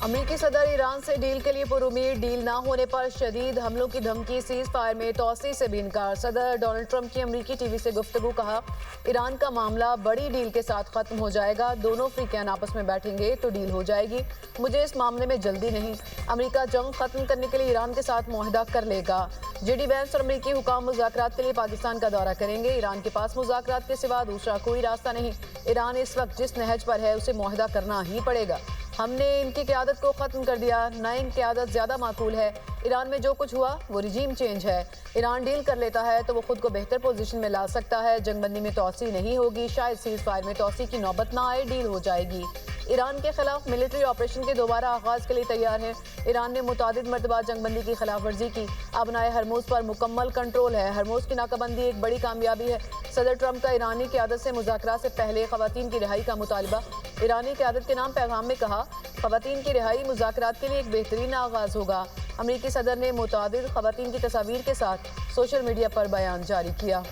अमेरिकी सदर ईरान से डील के लिए पुरुमीद, डील ना होने पर शदीद हमलों की धमकी, सीज फायर में तोसी से भी इनकार। सदर डोनाल्ड ट्रंप की अमेरिकी टीवी से गुफ्तगू, कहा ईरान का मामला बड़ी डील के साथ खत्म हो जाएगा, दोनों अफ्रीकन आपस में बैठेंगे तो डील हो जाएगी, मुझे इस मामले में जल्दी नहीं। अमेरिका जंग खत्म करने के लिए ईरान के साथ मुआहदा कर लेगा। जेडी वैंस और अमेरिकी हुकाम मुज़ाकरात के लिए पाकिस्तान का दौरा करेंगे। ईरान के पास मुज़ाकरात के सिवा दूसरा कोई रास्ता नहीं। ईरान इस वक्त जिस नहज पर है उसे मुआहदा करना ही पड़ेगा। हमने इनकी क़यादत को ख़त्म कर दिया, नई क़यादत ज़्यादा माकूल है। ईरान में जो कुछ हुआ वो रिजीम चेंज है। ईरान डील कर लेता है तो वो खुद को बेहतर पोजीशन में ला सकता है। जंगबंदी में तोसी नहीं होगी, शायद सीज फायर में तोसी की नौबत ना आए, डील हो जाएगी। ईरान के खिलाफ मिलिट्री ऑपरेशन के दोबारा आगाज के लिए तैयार है। ईरान ने मुतादिद मरतबा जंगबंदी की खिलाफ वर्जी की, अब नाए हरमुज पर मुकम्मल कंट्रोल है। हरमुज की नाकाबंदी एक बड़ी कामयाबी है। सदर ट्रंप का ईरानी क़यादत से मुज़ाकरात से पहले ख़वातीन की रिहाई का मुतालबा। ईरानी क़यादत के नाम पैगाम में कहा, ख़वातीन की रिहाई मुज़ाकरात के लिए एक बेहतरीन आगाज़ होगा। अमेरिकी सदर ने मुतादिद ख़वातीन की तस्वीर के साथ सोशल मीडिया पर बयान जारी किया।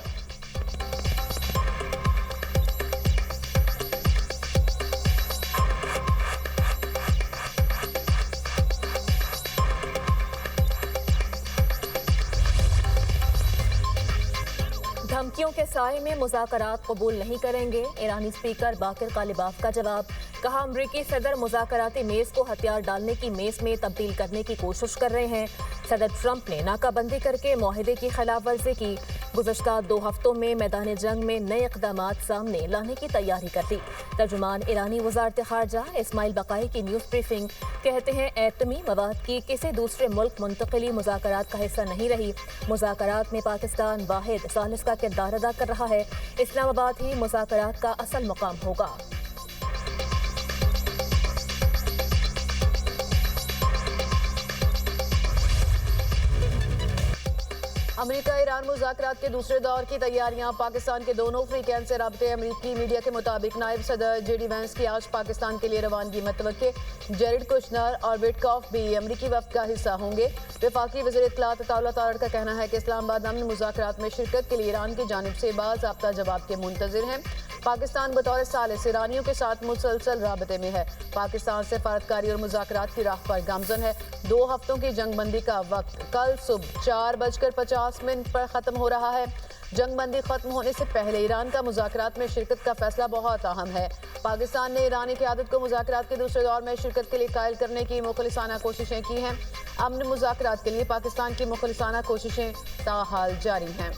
धमकियों के साए में मुज़ाकरात कबूल नहीं करेंगे, ईरानी स्पीकर बाकिर कालिबाफ का जवाब। कहा अमरीकी सदर मुज़ाकराती मेज़ को हथियार डालने की मेज़ में तब्दील करने की कोशिश कर रहे हैं। सदर ट्रंप ने नाकाबंदी करके मुआहदे की खिलाफ वर्जी की। गुज़श्ता 2 हफ्तों में मैदान जंग में नए इक़दामात सामने लाने की तैयारी कर दी। तर्जुमान ईरानी वज़ारत ख़ारजा इस्माइल बक़ाई की न्यूज़ ब्रीफिंग, कहते हैं एटमी मवाद की किसी दूसरे मुल्क मुंतक़िली मुज़ाकरात का हिस्सा नहीं रही। मुज़ाकरात में पाकिस्तान वाहिद सालिस का किरदार अदा कर रहा है। इस्लामाबाद ही मुज़ाकरात का असल मुकाम होगा। अमेरिका ईरान मुज़ाकरात के दूसरे दौर की तैयारियां, पाकिस्तान के दोनों अफ्रीकन से रब्ते। अमेरिकी मीडिया के मुताबिक नायब सदर जेडी वैंस की आज पाकिस्तान के लिए रवानगी मतवक्के। जेरेड कुशनर और विटकॉफ भी अमेरिकी वफ़द का हिस्सा होंगे। वफाकी वज़ीर इत्तलात अताउल्लाह तारड़ का कहना है कि इस्लामाबाद अमन मुज़ाकरात में शिरकत के लिए ईरान की जानिब से बाज़ाब्ता जवाब के मुंतज़िर हैं। पाकिस्तान बतौर सालिस ईरानियों के साथ मुसलसल राबते में है। पाकिस्तान से फारतकारी और मुज़ाकरात की राह पर गामज़न है। 2 हफ्तों की जंगबंदी का वक्त कल सुबह 4:50 पर ख़त्म हो रहा है। जंगबंदी ख़त्म होने से पहले ईरान का मुज़ाकरात में शिरकत का फैसला बहुत अहम है। पाकिस्तान ने ईरानी क़यादत को मुज़ाकरात के दूसरे दौर में शिरकत के लिए कायल करने की मुखलिसाना कोशिशें की हैं। अमन मुज़ाकरात के लिए पाकिस्तान की मुखलिसाना कोशिशें ताहाल जारी हैं।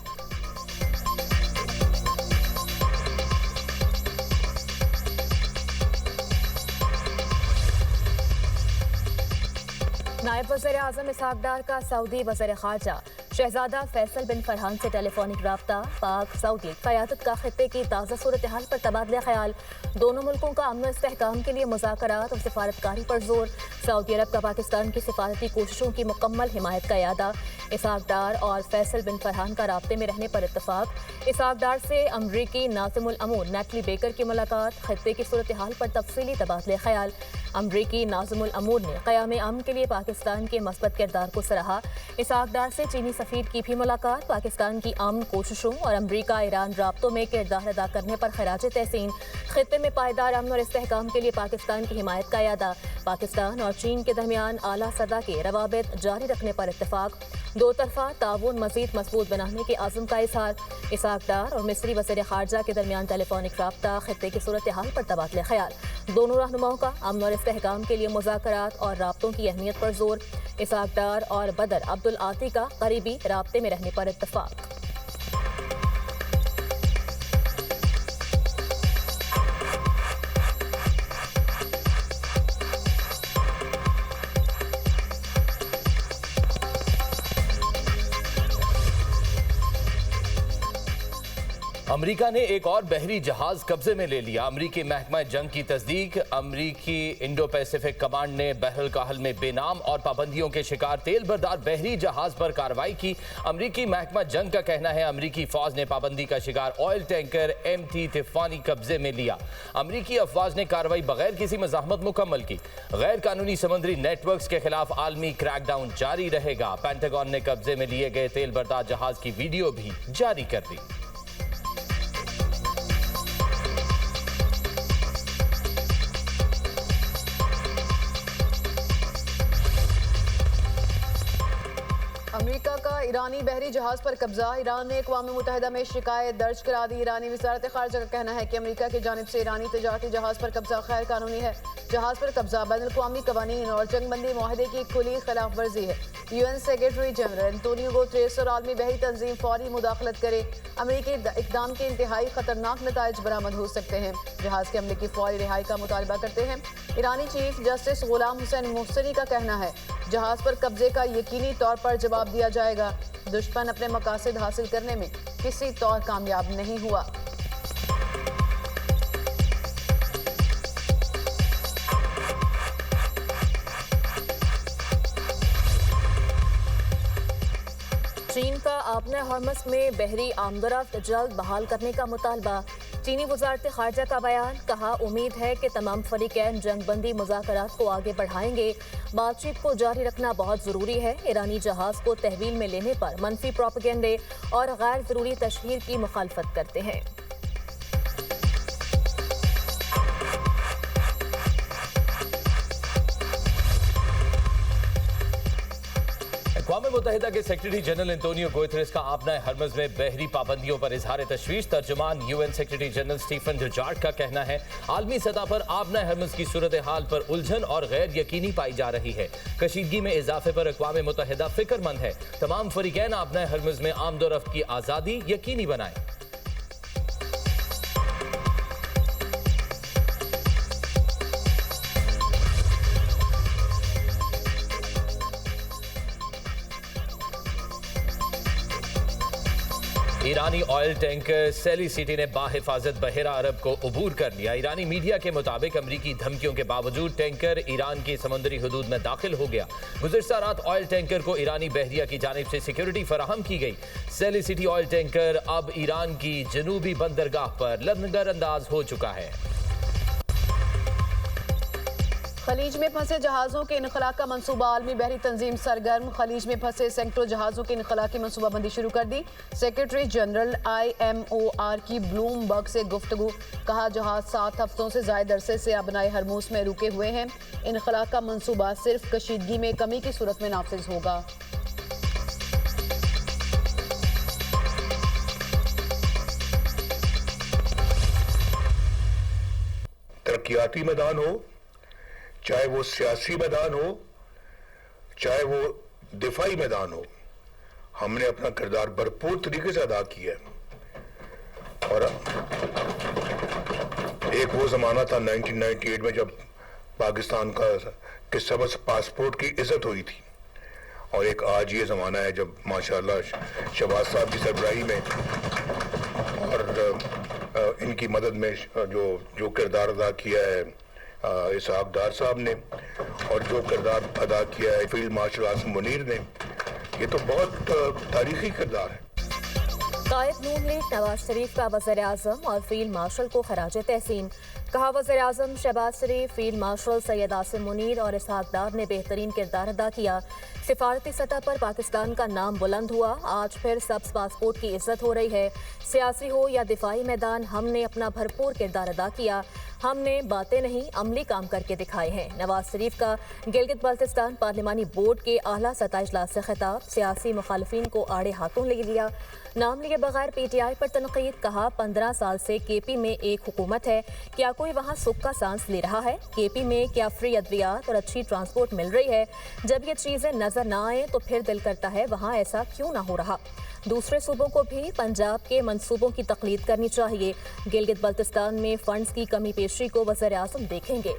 नायब वज़ीर आज़म इसहाक़ डार का सऊदी वज़ीर ख़ारजा शहजादा फैसल बिन फरहान से टेलीफोनिक रब्ता। पाक सऊदी क़यादत का खित्ते की ताज़ा सूरत हाल पर तबादला ख्याल। दोनों मुल्कों का अमन इस्तेहकाम के लिए मुज़ाकरात और सिफारतकारी पर जोर। सऊदी अरब का पाकिस्तान की सिफारती कोशिशों की मुकम्मल हिमायत का इरादा। इसहाक़ डार और फैसल बिन फरहान का राब्ते में रहने पर इत्तफाक। इसहाक़ डार से अमरीकी नाज़िमुल अमूर नेटली बेकर की मुलाकात। खित्ते की सूरत हाल पर तफसीली तबादला ख्याल। अमरीकी नाज़िमुल अमूर ने क़याम अमन के लिए पाकिस्तान के मस्बत किरदार को सराहा। इसहाक़ डार से चीनी सफ़ीर की भी मुलाकात। पाकिस्तान की अमन कोशिशों और अमरीका ईरान राब्तों में किरदार अदा करने पर खराज तहसीन। खित्ते में पायदार अमन और इस्तेहकाम के लिए पाकिस्तान की हिमायत का इरादा। पाकिस्तान और चीन के दरमियान आला सदा के रवाबित जारी रखने पर इत्तफाक। 2 तरफ़ा ताउन मज़ीद मजबूत बनाने के आज़म का इज़हार। इसहाक़ डार और मिस्री वज़ीर ख़ारजा के दरमियान टेलीफोनिक रब्ता। खित्ते की सूरत हाल पर तबादला ख्याल। दोनों रहनुमाओं का अमन और इस्तेहकाम के लिए मुज़ाकरात और राब्तों की अहमियत पर जोर। इसहाक़ डार और बदर अब्दुल आती का करीबी राब्ते में रहने पर इत्तफाक। अमेरिका ने एक और बहरी जहाज कब्जे में ले लिया। अमेरिकी महकमा जंग की तस्दीक। अमेरिकी इंडो पैसिफिक कमांड ने बहर काहल में बेनाम और पाबंदियों के शिकार तेल बरदार बहरी जहाज पर कार्रवाई की। अमेरिकी महकमा जंग का कहना है अमेरिकी फौज ने पाबंदी का शिकार ऑयल टैंकर MT तिफानी कब्जे में लिया। अमेरिकी अफवाज ने कार्रवाई बगैर किसी मज़ाहमत मुकम्मल की। गैर कानूनी समुद्री नेटवर्क्स के खिलाफ आलमी क्रैकडाउन जारी रहेगा। पेंटागन ने कब्जे में लिए गए तेल बरदार जहाज की वीडियो भी जारी कर दी। अमेरिका का ईरानी बहरी जहाज पर कब्जा। ईरान ने अक़वाम मुत्तहिदा में शिकायत दर्ज करा दी। ईरानी वज़ारत ख़ारिजा का कहना है कि अमेरिका की जानिब से ईरानी तजारती जहाज पर कब्जा गैर कानूनी है। जहाज पर कब्जा बैनुल-अक़वामी कवानीन और जंगबंदी मुआहदे की खुली खिलाफ वर्जी है। UN secretary general Antonio Guterres और आलमी बहरी तंजीम फौरी मुदाखलत करे। अमेरिकी इक़दाम के इंतहाई खतरनाक नताइज बरामद हो सकते हैं। जहाज के अमले की फौरी रिहाई का मुतालबा करते हैं। ईरानी चीफ जस्टिस गुलाम हुसैन मुहसिनी का कहना है जहाज पर कब्जे का यकीनी तौर पर जवाब दिया जाएगा। दुश्मन अपने मकासद हासिल करने में किसी तौर कामयाब नहीं हुआ। चीन का आपने हॉर्मस में बहरी आमदरफ्त जल्द बहाल करने का मुतालबा। चीनी वज़ारत ख़ारिजा का बयान, कहा उम्मीद है कि तमाम फरीकैन जंगबंदी मुज़ाकरात को आगे बढ़ाएंगे। बातचीत को जारी रखना बहुत ज़रूरी है। ईरानी जहाज़ को तहवील में लेने पर मनफी प्रोपेगेंडे और गैर ज़रूरी तशहीर की मुखालफत करते हैं। अक़वाम मुत्तहिदा के सेक्रेटरी जनरल एंटोनियो गुतेरेस का आपना हरमज़ में बहरी पाबंदियों पर इजहार तशवीश। तर्जुमान UN सेक्रेटरी जनरल स्टीफन डुजार्ट का कहना है आलमी सतह पर आपना हरमज़ की सूरत हाल पर उलझन और गैर यकीनी पाई जा रही है। कशीदगी में इजाफे पर अक़वाम मुत्तहिदा फिक्रमंद है। तमाम फरीकैन आपना हरमज़ में आमदोरफ्त की आज़ादी यकीनी बनाएं। ईरानी ऑयल टैंकर सेली सिटी ने बाहिफाजत बहरा अरब को अबूर कर लिया। ईरानी मीडिया के मुताबिक अमरीकी धमकियों के बावजूद टैंकर ईरान की समुद्री हदूद में दाखिल हो गया। गुज़िश्ता रात ऑयल टैंकर को ईरानी बहरिया की जानिब से सिक्योरिटी फराहम की गई। सेली सिटी ऑयल टैंकर अब ईरान की जनूबी बंदरगाह पर नजरअंदाज हो चुका है। खलीज में फंसे जहाज़ों के इनखला का मंसूबा। आलमी बहरी तंजीम सरगर्म। खलीज में फंसे सैकड़ों जहाज़ों के इनखला की मनसूबाबंदी शुरू कर दी। सेक्रेटरी जनरल IMOR की ब्लूमबर्ग से गुफ्तगू, कहा जहाज़ 7 हफ्तों से ज़ायद अरसे से अबनाए हरमूस में रुके हुए हैं। इनखला का मंसूबा सिर्फ कशीदगी में कमी की सूरत में नाफिज होगा। तरक्याती मैदान हो, चाहे वो सियासी मैदान हो, चाहे वो दिफाई मैदान हो, हमने अपना किरदार भरपूर तरीके से अदा किया है। और एक वो ज़माना था 1998 में जब पाकिस्तान का के सबस पासपोर्ट की इज्जत हुई थी, और एक आज ये ज़माना है जब माशाल्लाह शहबाज साहब की सरबराही में और इनकी मदद में जो किरदार अदा किया है इसहाक डार साहब ने, और जो किरदार अदा किया है फील्ड मार्शल आसिम मुनीर ने, ये तो बहुत तारीखी किरदार है। कायद नून लीग नवाज शरीफ का वज़ीर-ए-आज़म और फील्ड मार्शल को खराज तहसीन। कहा वज़ीर-ए-आज़म शहबाज शरीफ, फील्ड मार्शल सैयद आसिम मुनीर और इसहाक डार ने बेहतरीन किरदार अदा किया। सिफारती सतह पर पाकिस्तान का नाम बुलंद हुआ। आज फिर सब्ज पासपोर्ट की इज्जत हो रही है। सियासी हो या दिफाई मैदान, हमने अपना भरपूर किरदार अदा किया। हमने बातें नहीं अमली काम करके दिखाए हैं। नवाज शरीफ का गिलगित बल्तिस्तान पार्लिमानी बोर्ड के आला सतह इजलास से खिताब। सियासी मुखालिफिन को आड़े हाथों ले लिया। नाम लिए बगैर PTI पर तनकीद। कहा 15 साल से KP में एक हुकूमत है, क्या कोई वहाँ सुख का सांस ले रहा है? KP में क्या फ्री अद्वियात और अच्छी ट्रांसपोर्ट मिल रही है? जब ये चीज़ें नजर ना आए तो फिर दिल करता है वहाँ ऐसा क्यों ना हो रहा। दूसरे सूबों को भी पंजाब के मंसूबों की तकलीद करनी चाहिए। गिलगित बल्तिस्तान में फंड्स की कमी पेशी को वज़ीर-ए-आज़म देखेंगे।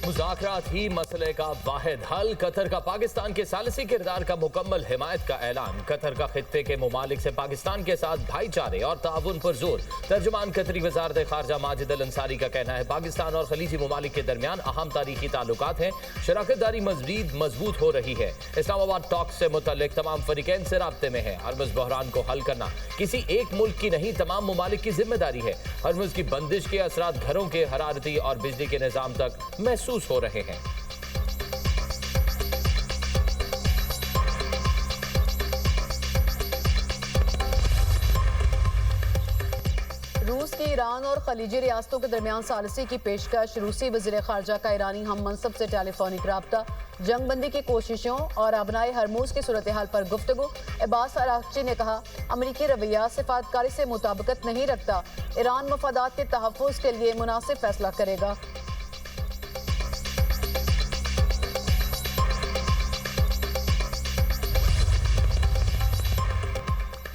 मुज़ाकरात ही मसले का वाहिद हल। कतर का पाकिस्तान के सालिसी किरदार का मुकम्मल हिमायत का ऐलान। कतर का खित्ते के मुमालिक से पाकिस्तान के साथ भाईचारे और ताउन पर जोर। तर्जुमान कतरी वज़ारत ख़ारिजा माजिद अल अंसारी का कहना है पाकिस्तान और खलीजी मुमालिक के दरमियान अहम तारीखी ताल्लुकात हैं। शराकतदारी मज़ीद मजबूत हो रही है। इस्लामाबाद टॉक्स से मुतल्लिक तमाम फरीकैन से राब्ते में है। हरमुज़ बहरान को हल करना किसी एक मुल्क की नहीं, तमाम मुमालिक की जिम्मेदारी है। हरमुज़ की बंदिश के असरात घरों के हरारती और बिजली के निज़ाम तक महसूस हो रहे हैं। रूस की ईरान और खलीजी रियासतों के दरमियान सालिसी की पेशकश, रूसी वज़ीर ख़ारजा का ईरानी हम मनसब से टेलीफोनिक राब्ता, जंग बंदी की कोशिशों और अबनाए हरमूज की सूरत हाल पर गुफ्तगू। अब्बास अरागची ने कहा, अमरीकी रवैया सिफातकारी से मुताबिकत नहीं रखता, ईरान मफादात के तहफ़्फ़ुज़ के लिए मुनासिब फैसला करेगा।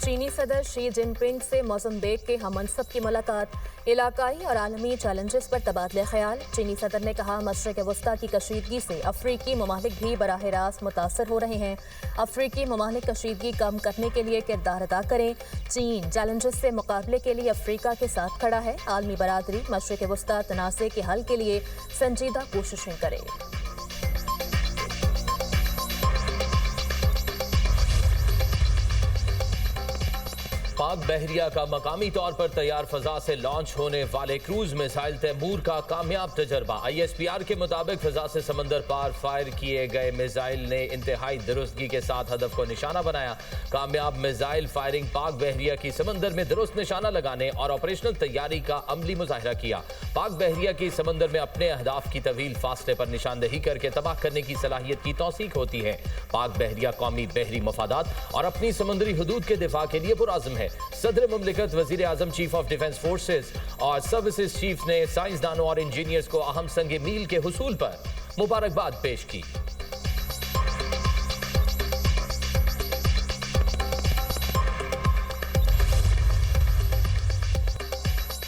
चीनी सदर शी जिनपिंग से मोज़म्बिक के हममनसब की मुलाकात, इलाकाई और आलमी चैलेंजेस पर तबादले ख्याल। चीनी सदर ने कहा, मशरिक़ वस्ता की कशीदगी से अफ्रीकी ममालिक भी बराह रास्त मुतासर हो रहे हैं। अफ्रीकी ममालिक कशीदगी कम करने के लिए किरदार अदा करें। चीन चैलेंजेस से मुकाबले के लिए अफ्रीका के साथ खड़ा है। आलमी बरादरी मशरिक़ वस्ता तनाज़े के हल के लिए संजीदा कोशिशें करे। पाक बहरिया का मकामी तौर पर तैयार फजा से लॉन्च होने वाले क्रूज मिसाइल तैमूर का कामयाब तजर्बा। ISPR के मुताबिक फजा से समंदर पार फायर किए गए मिसाइल ने इंतहाई दुरुस्तगी के साथ हदफ को निशाना बनाया। कामयाब मिसाइल फायरिंग पाक बहरिया की समंदर में दुरुस्त निशाना लगाने और ऑपरेशनल तैयारी का अमली मुजाहिरा किया। पाक बहरिया की समंदर में अपने अहदाफ की तवील फासले पर निशानदेही करके तबाह करने की सलाहियत की तौसीक होती है। पाक बहरिया कौमी बहरी मफादात और अपनी समुद्री हदूद के दिफा के लिए पुरअज़्म है। सदर मुमलिकत, वजीर आजम, चीफ ऑफ डिफेंस फोर्सेस और सर्विसेज चीफ ने साइंसदानों और इंजीनियर्स को अहम संग मील के हुसूल पर मुबारकबाद पेश की।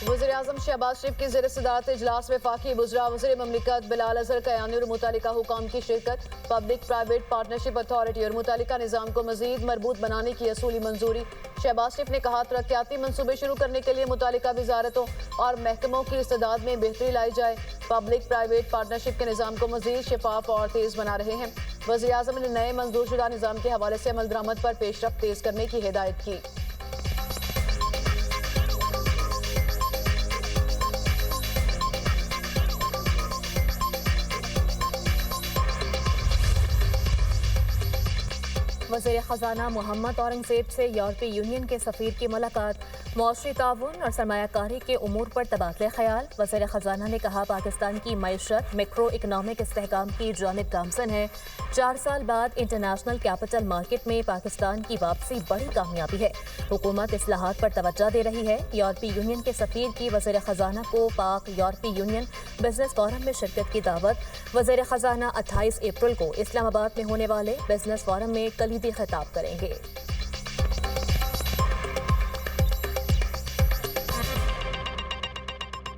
वज़ीर आज़म शहबाज शरीफ की ज़ेर सदारत इजलास में फाकी बुज़रा वज़ीर ममलिकत बिलाल अज़हर कयानी और मुतालिका हुकाम की शिरकत। पब्लिक प्राइवेट पार्टनरशिप अथॉरिटी और मुतालिका निज़ाम को मज़ीद मजबूत बनाने की असूली मंजूरी। शहबाज शरीफ ने कहा, तरक्याती मंसूबे शुरू करने के लिए मुतालिका वजारतों और महकमों की इस्तेदाद में बेहतरी लाई जाए। पब्लिक प्राइवेट पार्टनरशिप के निज़ाम को मज़ीद शफाफ और तेज़ बना रहे हैं। वज़ीर आज़म ने नए मंजूर शुदा निज़ाम के हवाले से अमल दरामद पर पेशरफ्त तेज़ करने की हिदायत की। वज़ीर ख़जाना मोहम्मद औरंगज़ेब से यूरोपीय यूनियन के सफ़ीर की मुलाकात, मौसमी ताउन और सरमायाकारी के उमूर पर तबादले ख्याल। वज़ीर ख़जाना ने कहा, पाकिस्तान की मईशत मैक्रो इकनॉमिक इस्तेहकाम की जानिब गामज़न है। 4 साल बाद इंटरनेशनल कैपिटल मार्केट में पाकिस्तान की वापसी बड़ी कामयाबी है। हुकूमत इस्लाहात पर तवज्जो दे रही है। यूरोपीय यूनियन के सफ़ीर की वज़ीर ख़जाना को पाक यूरोपीय यूनियन बिजनेस फोरम में शिरकत की दावत। वज़ीर ख़जाना 28 अप्रैल को इस्लामाबाद में होने वाले बिजनेस फोरम में कलीदी खिताब करेंगे।